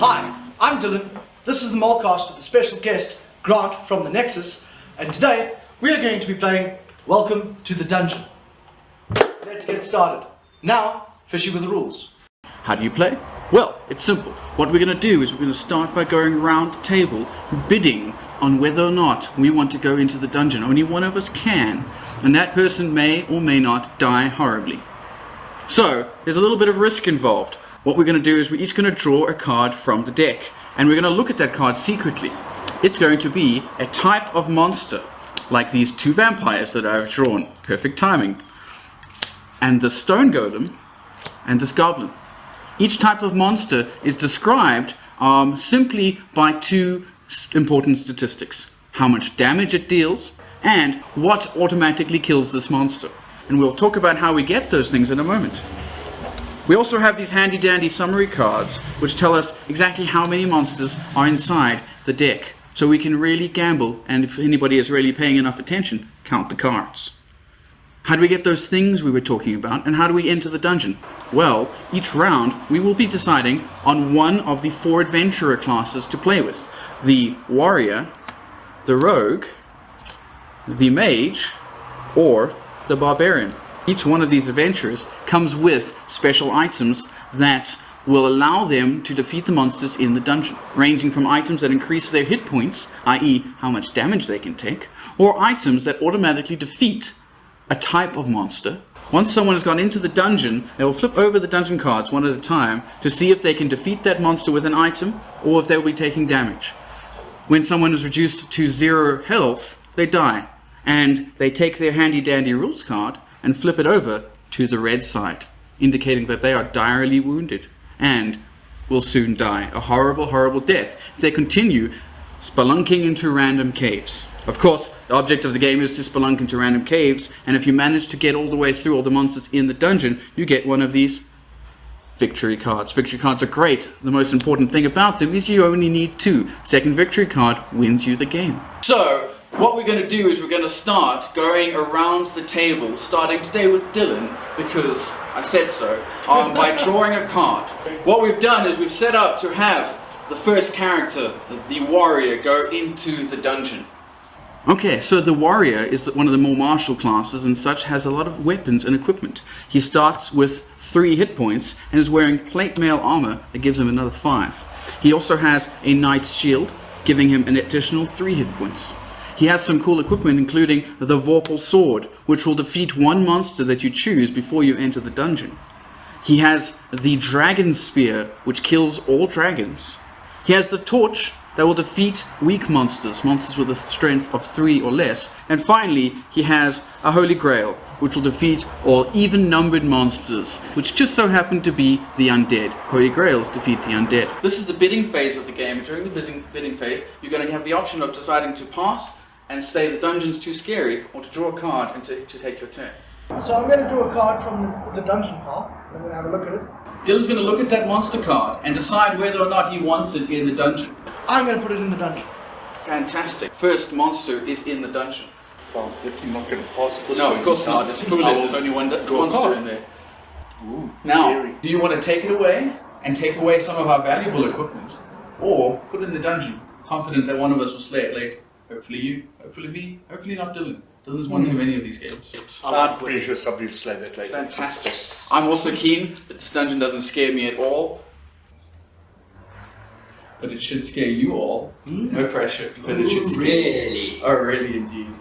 Hi, I'm Dylan. This is the MOLECAST with a special guest, Grant from the Nexus, and today we are going to be playing Welcome to the Dungeon. Let's get started. Now, Fishy with the rules. How do you play? Well, it's simple. What we're going to do is we're going to start by going around the table, bidding on whether or not we want to go into the dungeon. Only one of us can, and that person may or may not die horribly. So, there's a little bit of risk involved. What we're going to do is we're each going to draw a card from the deck, and we're going to look at that card secretly. It's going to be a type of monster, like these two vampires that I've drawn. Perfect timing. And the stone golem, and this goblin. Each type of monster is described simply by two important statistics. How much damage it deals, and what automatically kills this monster. And we'll talk about how we get those things in a moment. We also have these handy dandy summary cards, which tell us exactly how many monsters are inside the deck. So we can really gamble, and if anybody is really paying enough attention, count the cards. How do we get those things we were talking about, and how do we enter the dungeon? Well, each round we will be deciding on one of the 4 adventurer classes to play with. The warrior, the rogue, the mage, or the barbarian. Each one of these adventurers comes with special items that will allow them to defeat the monsters in the dungeon, ranging from items that increase their hit points, i.e. how much damage they can take, or items that automatically defeat a type of monster. Once someone has gone into the dungeon, they will flip over the dungeon cards one at a time to see if they can defeat that monster with an item, or if they will be taking damage. When someone is reduced to 0 health, they die, and they take their handy dandy rules card and flip it over to the red side, indicating that they are direly wounded and will soon die a horrible, horrible death if they continue spelunking into random caves. Of course, the object of the game is to spelunk into random caves, and if you manage to get all the way through all the monsters in the dungeon, you get one of these victory cards. Victory cards are great. The most important thing about them is you only need 2. Second victory card wins you the game. So, what we're going to do is we're going to start going around the table, starting today with Dylan, because I said so, by drawing a card. What we've done is we've set up to have the first character, the warrior, go into the dungeon. Okay, so the warrior is one of the more martial classes and such, has a lot of weapons and equipment. He starts with 3 hit points and is wearing plate mail armor that gives him another 5. He also has a knight's shield, giving him an additional 3 hit points. He has some cool equipment, including the Vorpal sword, which will defeat one monster that you choose before you enter the dungeon. He has the dragon spear, which kills all dragons. He has the torch that will defeat weak monsters, monsters with a strength of 3 or less. And finally, he has a holy grail, which will defeat all even-numbered monsters, which just so happen to be the undead. Holy grails defeat the undead. This is the bidding phase of the game. During the bidding phase, you're going to have the option of deciding to pass and say the dungeon's too scary, or to draw a card and to take your turn. So I'm going to draw a card from the dungeon pile. I'm going to have a look at it. Dylan's going to look at that monster card and decide whether or not he wants it in the dungeon. I'm going to put it in the dungeon. Fantastic. First monster is in the dungeon. Well, definitely not going to pass it. No, of course not. It's foolish. There's only one monster in there. Ooh, now, scary. do you want to take it away and take away some of our valuable equipment, or put it in the dungeon, confident that one of us will slay it later? Hopefully you, hopefully me, hopefully not Dylan. Dylan's won too many of these games. I'm pretty sure somebody will slay that later. Fantastic. I'm also keen that this dungeon doesn't scare me at all. But it should scare you all. No pressure. But it should scare Really? Oh, really indeed.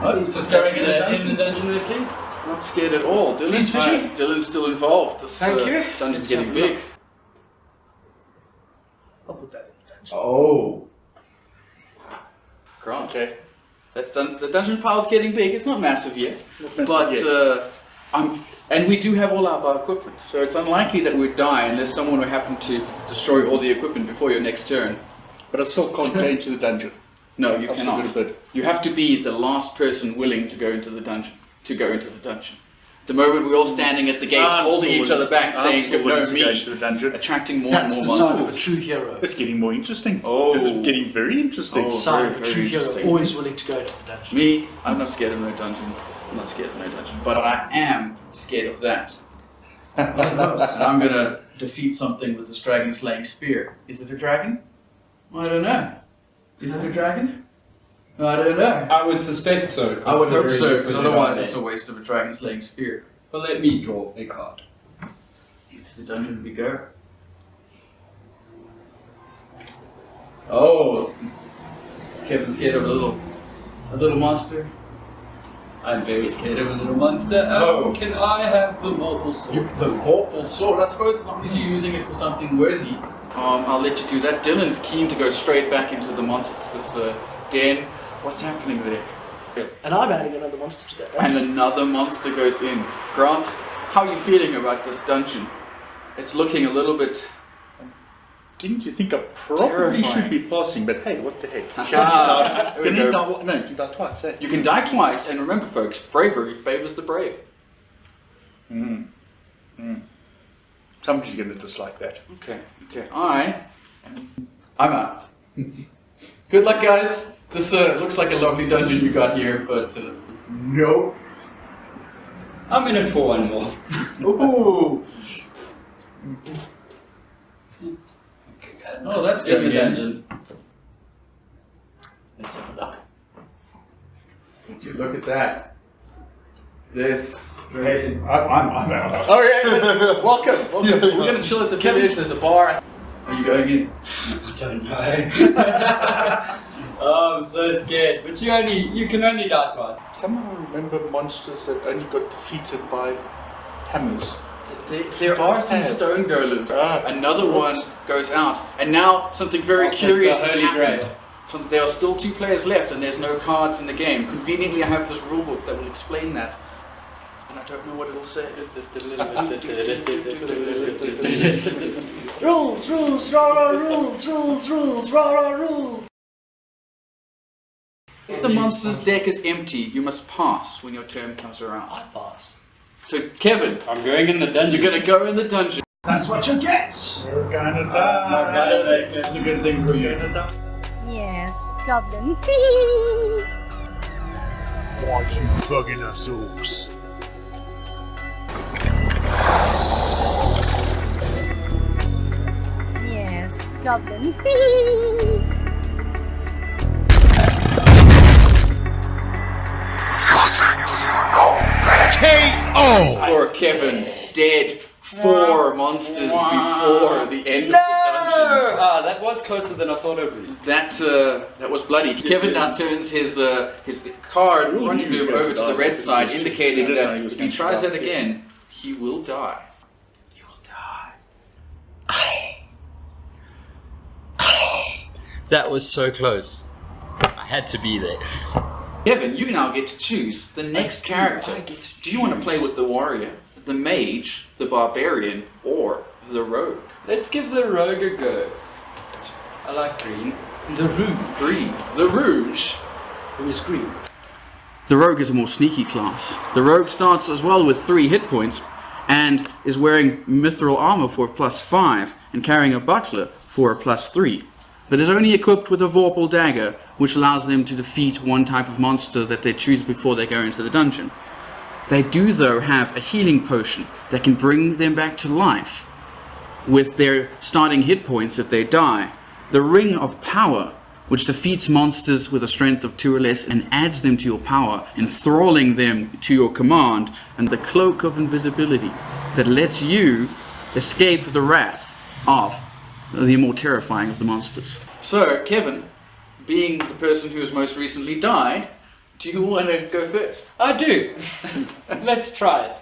Oh, he's just going in the dungeon. In the dungeon there, please. Not scared at all. Please, Fishy. Dylan's still involved. This Thank you. dungeon's Let's getting have a big. look. I'll put that in the dungeon. Oh. Grant. Okay. The dungeon pile's getting big. It's not massive yet. Not massive but and we do have all of our equipment, so it's unlikely that we'd die unless someone would happen to destroy all the equipment before your next turn. But I still can't get into the dungeon. No, you I've still cannot. got a bid. You have to be the last person willing to go into the dungeon. The moment we're all standing at the gates, I'm holding still each other back, I'm saying, still "No, willing to go me," into the dungeon. attracting more That's and the more sign of a monsters. true hero. It's getting more interesting. Oh. It's getting very interesting. Oh. Sign of a very true hero, interesting. always willing to go into the dungeon. Me, I'm not scared of no dungeon. But I am scared of that. I'm gonna defeat something with this dragon slaying spear. Is it a dragon? I don't know. Is it a dragon? I don't know. I would suspect so. I would hope so, considering because you put it otherwise on it's a waste of a dragon slaying spear. But let me draw a card. Into the dungeon we go. Oh, is Kevin scared of a little monster? I'm very scared of a little monster. Oh. Can I have the vorpal sword? The vorpal sword. I suppose as long as you're using it for something worthy. I'll let you do that. Dylan's keen to go straight back into the monster's den. What's happening there? And I'm adding another monster to that And dungeon. another monster goes in. Grant, how are you feeling about this dungeon? It's looking a little bit... Didn't you think I probably Terrifying. should be passing? But hey, what the heck? Ah, Can there we you go. die? No, you can die twice. Eh? You can die twice, and remember folks, bravery favors the brave. Somebody's going to dislike that. Okay. I'm out. Good luck, guys. This looks like a lovely dungeon you got here, but nope. I'm in it for one more. Ooh. Oh, that's In the going in. dungeon. Let's have a look. Would you look at that? This. Hey, I'm out. Okay, welcome. We're gonna chill at the village. There's a bar. Are you going in? I don't know. Oh, I'm so scared. But you can only die twice. Somehow I remember monsters that only got defeated by hammers. There are some stone golems. Ah, Another oops. one goes out, and now something very I'll take curious the has Holy happened. Grail. There are still 2 players left, and there's no cards in the game. Conveniently, I have this rulebook that will explain that, and I don't know what it'll say. Rules, rah, rules, rah, rules. If the monster's deck is empty, you must pass when your turn comes around. I pass. So, Kevin, I'm going in the dungeon. you're gonna go in the dungeon. That's what you get. You're gonna I don't think that's a good thing for you. Yes, goblin. Why you bugging us orcs? Yes, goblin. K.O. Poor Kevin, dead 4 monsters before the end of the dungeon. Ah, that was closer than I thought it would be. That was bloody. Kevin now turns his card in front of him over to the red side, indicating that if he tries that again, he will die. He will die. That was so close. I had to be there. Kevin, you now get to choose the next character. Do you want to play with the warrior, the mage, the barbarian, or the rogue? Let's give the rogue a go. I like green. The rogue. Green. The rouge. Who is green? The rogue is a more sneaky class. The rogue starts as well with 3 hit points and is wearing mithril armor for a +5 and carrying a buckler for a +3. But is only equipped with a vorpal dagger, which allows them to defeat one type of monster that they choose before they go into the dungeon. They do though have a healing potion that can bring them back to life with their starting hit points if they die. The Ring of Power, which defeats monsters with a strength of 2 or less and adds them to your power, enthralling them to your command, and the Cloak of Invisibility that lets you escape the wrath of the more terrifying of the monsters. So, Kevin, being the person who has most recently died, do you want to go first? I do. Let's try it.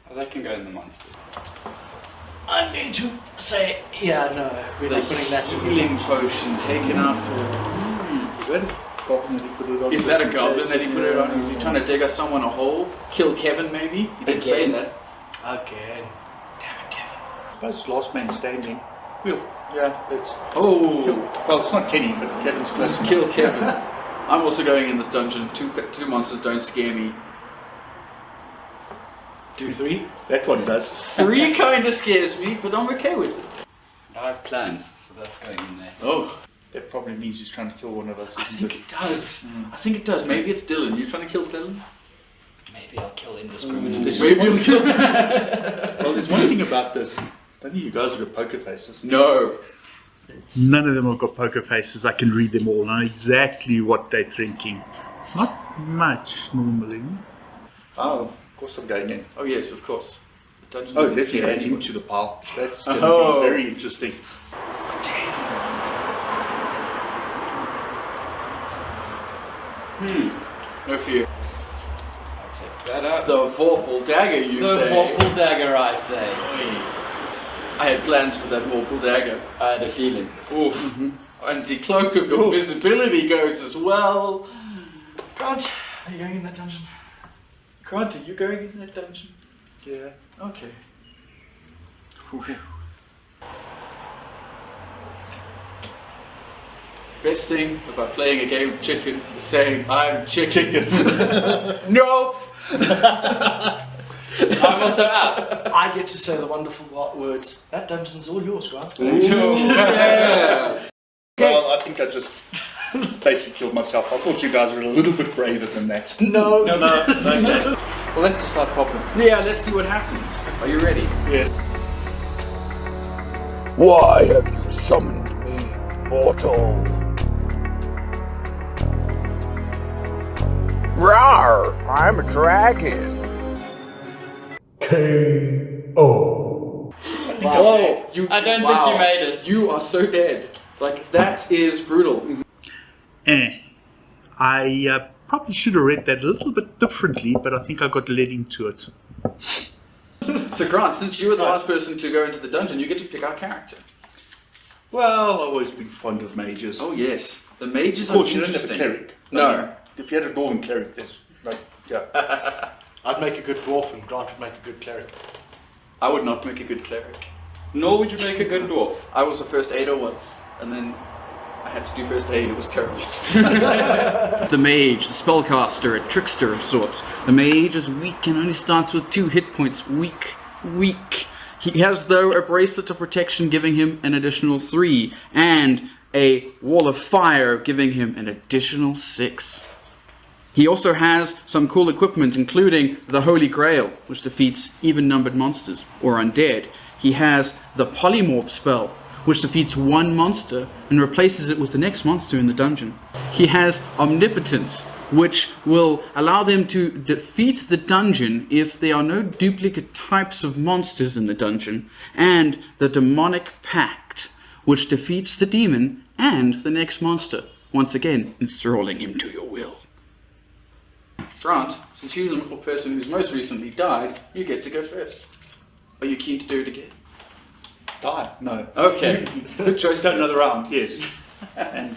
Oh, that can go in the monster. I'm going to say, yeah, no, we're The not putting that in. healing potion taken out for... Is that a goblin that he put it on? Is that a goblin that he put it on? Is he trying to dig us someone a hole? Kill Kevin, maybe? He didn't say Again. that. Again. Damn it, Kevin. I suppose last man standing. Let's kill. Oh! Well, it's not Kenny, but Kevin's close enough. Kill Kevin. I'm also going in this dungeon. Two monsters don't scare me. 2, 3. That one does. 3 kind of scares me, but I'm okay with it. I have plans, so that's going in there. Oh, That probably means he's trying to kill one of us, I isn't think it does. I think it does. Maybe it's Dylan. You trying to kill Dylan? Maybe. Maybe I'll kill indiscriminately. Maybe you'll kill Well, there's one thing about this. Don't you guys have got poker faces? No. None of them have got poker faces. I can read them all. I know exactly what they're thinking. Not much, normally. Oh, of course I'm going in. Oh yes, of course. The dungeon Oh, doesn't definitely scare add him anyone. to the pile. That's going Oh. to be very interesting. No fear. I'll take that out. The Vorpal dagger, you The say? Vorpal dagger, I say. I had plans for that Vorpal dagger. I had a feeling. Oof. And the cloak of invisibility goes as well. Grant, are you going in that dungeon? Grant, are you going in that dungeon? Yeah. Okay. Best thing about playing a game of chicken is saying, I'm chicken. Nope! I'm also out. I get to say the wonderful words. That dungeon's all yours, Grant. Yeah! Well, I think I just basically killed myself. I thought you guys were a little bit braver than that. No. No, it's okay. Well, that's just our problem. Yeah, let's see what happens. Are you ready? Yeah. Why have you summoned me, mortal? Rawr! I'm a dragon. K.O. Oh, you! I don't wow. think you made it. You are so dead. Like, that is brutal. I probably should have read that a little bit differently, but I think I got led into it. So Grant, since you were the last person to go into the dungeon, you get to pick our character. Well, I've always been fond of mages. Oh yes, the mages Of are course, you don't have a interesting. cleric. No. I mean, if you had a dwarven cleric, there's like, yeah. I'd make a good dwarf and Grant would make a good cleric. I would not make a good cleric. Nor would you make a good dwarf. I was a first aider once, and then I had to do first aid. It was terrible. The mage, the spellcaster, a trickster of sorts. The mage is weak and only starts with 2 hit points. Weak. He has, though, a bracelet of protection giving him an additional 3, and a wall of fire giving him an additional 6. He also has some cool equipment, including the Holy Grail, which defeats even-numbered monsters, or undead. He has the Polymorph spell, which defeats 1 monster and replaces it with the next monster in the dungeon. He has Omnipotence, which will allow them to defeat the dungeon if there are no duplicate types of monsters in the dungeon, and the Demonic Pact, which defeats the demon and the next monster, once again enthralling him to your will. Grant, since you're the little person who's most recently died, you get to go first. Are you keen to do it again? Die? No. Okay, good choice. Done another round, yes. And,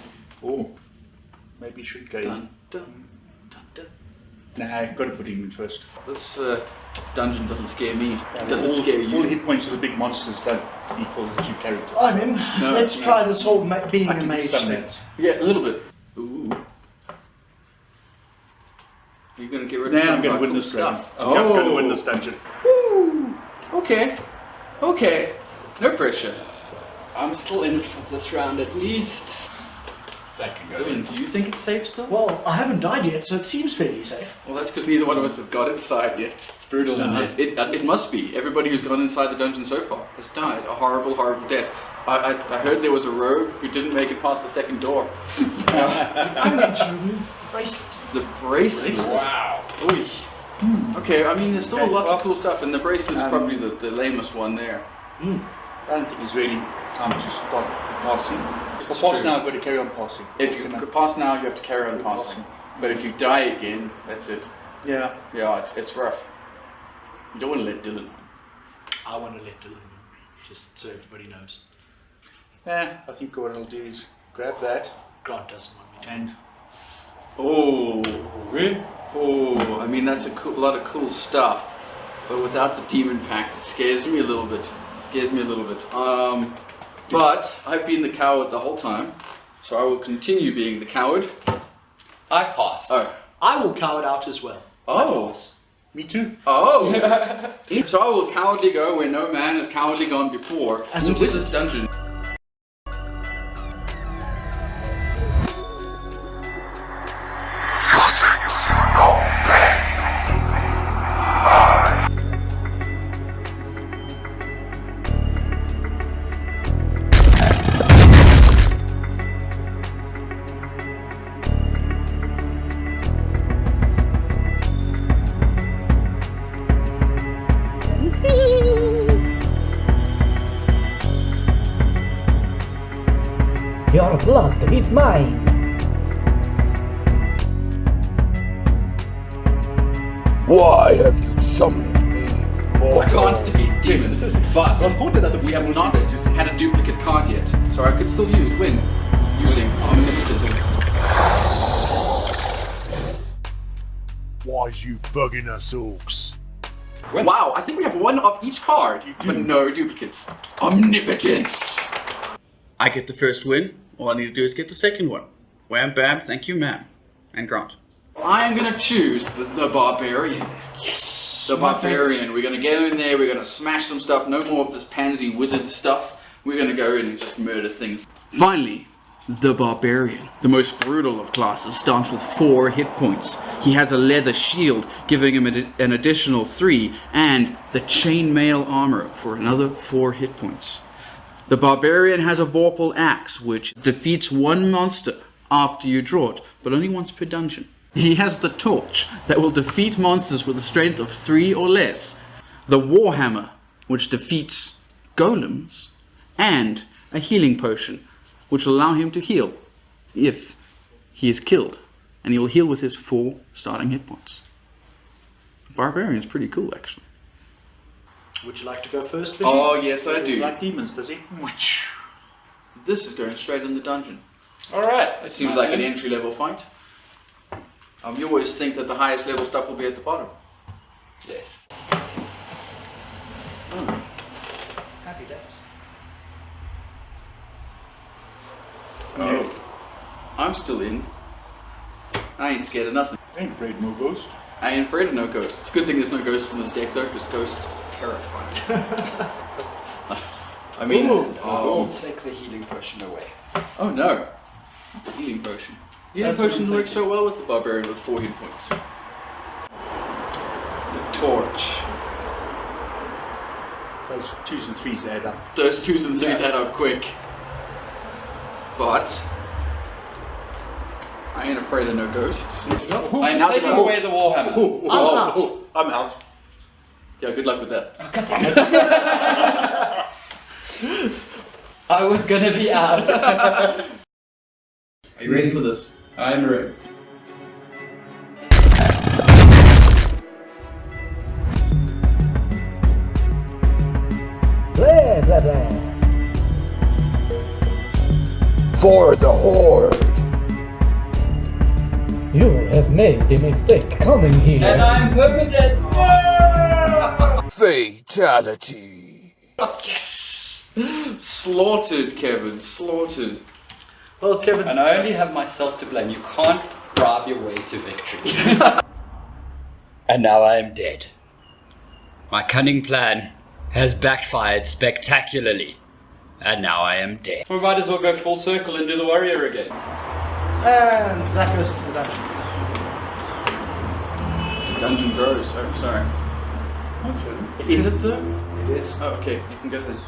maybe you should go in. Dun, dun, dun, dun. Nah, got to put him in first. This dungeon doesn't scare me. It doesn't all, scare you. All hit points of the big monsters don't equal the 2 characters. I'm in. No, Let's no. try this whole being I a can do mage some thing. that. Yeah, a little bit. Ooh. You're gonna get rid of Nah, some I'm of going our to win cool this stuff. stuff. I'm going to win this dungeon. Woo! Okay. No pressure. I'm still in for this round at least. That can go in. Do you think it's safe still? Well, I haven't died yet, so it seems fairly safe. Well, that's because neither one of us have got inside yet. It's brutal, isn't it? It must be. Everybody who's gone inside the dungeon so far has died a horrible, horrible death. I heard there was a rogue who didn't make it past the second door. I'm going to remove the bracelet. The bracelet? Wow. Oy. Okay, I mean, there's still Okay, lots well, of cool stuff, and the bracelet's probably the lamest one there. I don't think it's really time to start passing. For pass now, I've got to carry on passing. If you could pass now, you have to carry on passing. But if you die again, that's it. Yeah. Yeah, it's rough. You don't want to let Dylan win. I want to let Dylan win, just so everybody knows. Nah, I think what I'll do is grab that Grant doesn't want me to. and Oh, Really? oh, I mean, that's a lot of cool stuff. But without the Demon Pact, it scares me a little bit. But I've been the coward the whole time, so I will continue being the coward. I passed. Oh. I will cower out as well. Oh. me too. Oh. So I will cowardly go where no man has cowardly gone before, As a into this wizard. dungeon. Locked, it's mine. Why have you summoned me, I mortal? can't defeat demons, but we have not had a duplicate card yet, so I could still win using omnipotence. Why's you bugging us, orcs? Wow, I think we have one of each card, but no duplicates. Omnipotence! I get the first win. All I need to do is get the second one. Wham bam, thank you ma'am. And Grant. I am gonna choose the Barbarian. Yes! The Barbarian. We're gonna get in there, we're gonna smash some stuff. No more of this pansy wizard stuff. We're gonna go in and just murder things. Finally, the Barbarian, the most brutal of classes, starts with 4 hit points. He has a leather shield, giving him an additional 3, and the chainmail armor for another 4 hit points. The Barbarian has a Vorpal Axe, which defeats 1 monster after you draw it, but only once per dungeon. He has the Torch, that will defeat monsters with a strength of 3 or less. The Warhammer, which defeats golems, and a healing potion, which will allow him to heal if he is killed. And he will heal with his 4 starting hit points. Barbarian's pretty cool, actually. Would you like to go first, Fishy? Oh, yes, I He do. like demons, does he? This is going straight in the dungeon. Alright. It seems like an entry-level fight. You always think that the highest level stuff will be at the bottom. Yes. Happy days. Oh. I'm still in. I ain't scared of nothing. Ain't afraid no ghost. I ain't afraid of no ghosts. It's a good thing there's no ghosts in this deck though, because ghosts are terrifying. I mean, I'll take the healing potion away. oh no. The healing potion. The healing That's what potion I'm works so thinking. well with the Barbarian with 4 hit points. The Torch. Those 2s and 3s add up. Those 2s and 3s add up quick. But I ain't afraid of no ghosts. I'm Now taking that- away the Warhammer. I'm out. I'm out. Yeah, good luck with that. I was gonna be out. Are you ready for this? I'm ready. Blah, blah, blah. For the Horde! You have made a mistake coming here. And I'm permanent. Fatality! Yes! Slaughtered, Kevin. Slaughtered. Well, Kevin, And I only have myself to blame. You can't bribe your way to victory. And now I am dead. My cunning plan has backfired spectacularly. And now I am dead. We might as well go full circle and do the warrior again. and that goes into the dungeon. The dungeon grows. Oh, sorry. Is it though? It is. Oh, okay. You can go then.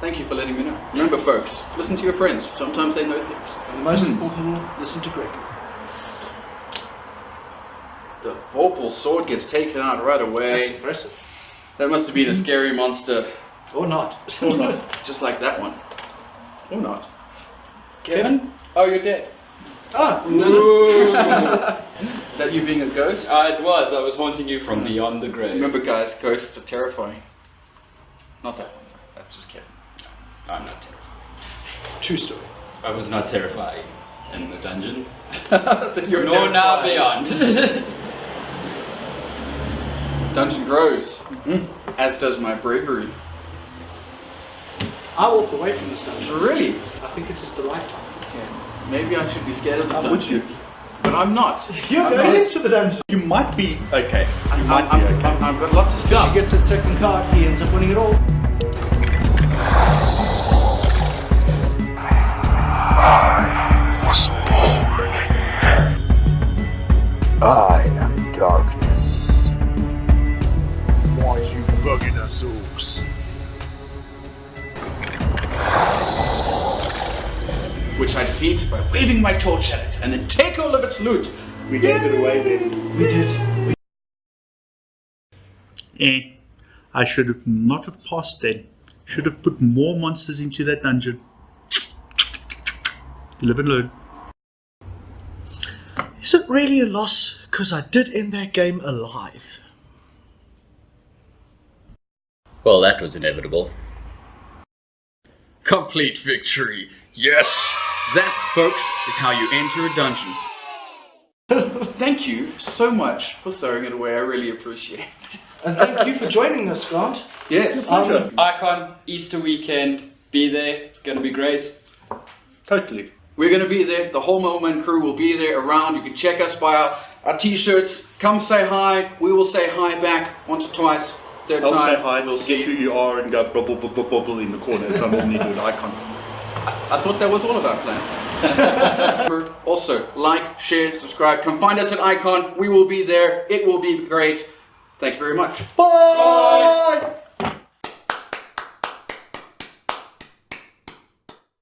Thank you for letting me know. Remember, folks, listen to your friends. Sometimes they know things. And the most important rule, listen to Greg. The Vorpal sword gets taken out right That's away. impressive. That must have been a scary monster. Or not. Or not. Just like that one. Or not. Kevin? Oh, you're dead. Ah, Is that you being a ghost? It was. I was haunting you from beyond the grave. Remember, guys, ghosts are terrifying. Not that one. That's just Kevin. I'm not terrified. true story. I was not terrified in the dungeon. You're Nor now terrified. beyond. Dungeon grows, as does my bravery. I walk away from this dungeon. Really? I think it's just the right time. Maybe I should be scared of this I'm dungeon. with you. But I'm not. You're I'm going not. into the dungeon. You might be okay. You might I'm, be okay. I've got lots of If stuff. she gets that second card, he ends up winning it all. I am darkness. Why you bugging us, orcs? Which I defeat by waving my torch at it and then take all of its loot. We gave it away then. We did. I should have not have passed then. Should have put more monsters into that dungeon. Live and learn. Is it really a loss? Because I did end that game alive. Well, that was inevitable. Complete victory. Yes! That, folks, is how you enter a dungeon. Thank you so much for throwing it away. I really appreciate it. And thank you for joining us, Grant. Yes. Icon, Easter weekend, be there. It's gonna be great. Totally. We're going to be there. The whole Molemen crew will be there around. You can check us by our t-shirts. Come say hi. We will say hi back once or twice. Third I'll time, say hi, we'll forget who see. you are and go bubble, bubble, bubble in the corner as I normally do an icon. I thought that was all about plan. Also, like, share, subscribe. Come find us at Icon. We will be there. It will be great. Thank you very much. Bye!